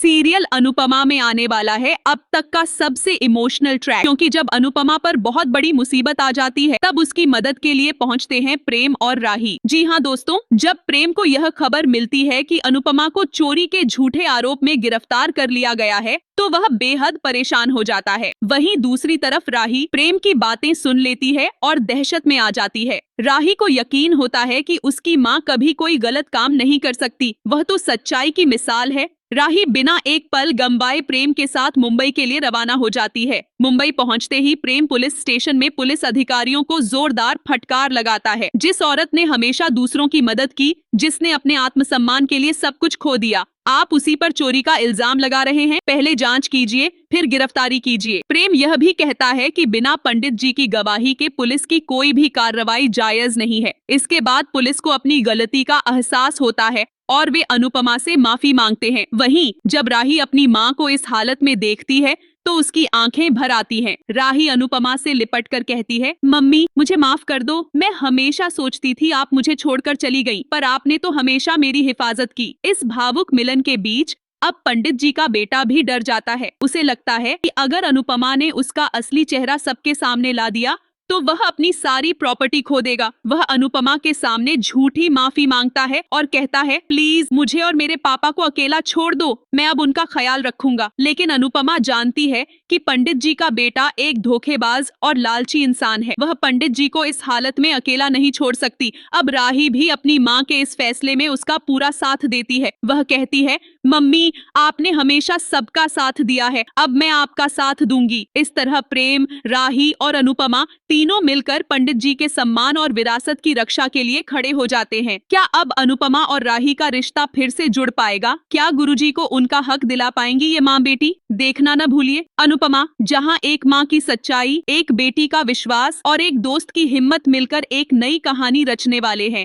Serial Anupama में आने वाला है अब तक का सबसे इमोशनल ट्रैक, क्योंकि जब अनुपमा पर बहुत बड़ी मुसीबत आ जाती है तब उसकी मदद के लिए पहुंचते हैं प्रेम और राही। जी हाँ दोस्तों, जब प्रेम को यह खबर मिलती है कि अनुपमा को चोरी के झूठे आरोप में गिरफ्तार कर लिया गया है तो वह बेहद परेशान हो जाता है। वहीं दूसरी तरफ राही प्रेम की बातें सुन लेती है और दहशत में आ जाती है। राही को यकीन होता है कि उसकी माँ कभी कोई गलत काम नहीं कर सकती, वह तो सच्चाई की मिसाल है। राही बिना एक पल गंवाए प्रेम के साथ मुंबई के लिए रवाना हो जाती है। मुंबई पहुंचते ही प्रेम पुलिस स्टेशन में पुलिस अधिकारियों को जोरदार फटकार लगाता है। जिस औरत ने हमेशा दूसरों की मदद की, जिसने अपने आत्मसम्मान के लिए सब कुछ खो दिया, आप उसी पर चोरी का इल्जाम लगा रहे हैं। पहले जांच कीजिए, फिर गिरफ्तारी कीजिए। प्रेम यह भी कहता है कि बिना पंडित जी की गवाही के पुलिस की कोई भी कार्रवाई जायज नहीं है। इसके बाद पुलिस को अपनी गलती का एहसास होता है और वे अनुपमा से माफी मांगते हैं। वहीं जब राही अपनी मां को इस हालत में देखती है तो उसकी आंखें भर आती हैं। राही अनुपमा से लिपट कर कहती है, मम्मी मुझे माफ कर दो। मैं हमेशा सोचती थी आप मुझे छोड़कर चली गई, पर आपने तो हमेशा मेरी हिफाजत की। इस भावुक मिलन के बीच अब पंडित जी का बेटा भी डर जाता है। उसे लगता है कि अगर अनुपमा ने उसका असली चेहरा सबके सामने ला दिया तो वह अपनी सारी प्रॉपर्टी खो देगा। वह अनुपमा के सामने झूठी माफी मांगता है और कहता है, प्लीज मुझे और मेरे पापा को अकेला छोड़ दो, मैं अब उनका ख्याल रखूंगा। लेकिन अनुपमा जानती है कि पंडित जी का बेटा एक धोखेबाज और लालची इंसान है। वह पंडित जी को इस हालत में अकेला नहीं छोड़ सकती। अब राही भी अपनी माँ के इस फैसले में उसका पूरा साथ देती है। वह कहती है, मम्मी आपने हमेशा सबका साथ दिया है, अब मैं आपका साथ दूंगी। इस तरह प्रेम, राही और अनुपमा तीनों मिलकर पंडित जी के सम्मान और विरासत की रक्षा के लिए खड़े हो जाते हैं। क्या अब अनुपमा और राही का रिश्ता फिर से जुड़ पाएगा? क्या गुरुजी को उनका हक दिला पाएंगी ये माँ बेटी? देखना न भूलिए अनुपमा, जहाँ एक माँ की सच्चाई, एक बेटी का विश्वास और एक दोस्त की हिम्मत मिलकर एक नई कहानी रचने वाले हैं।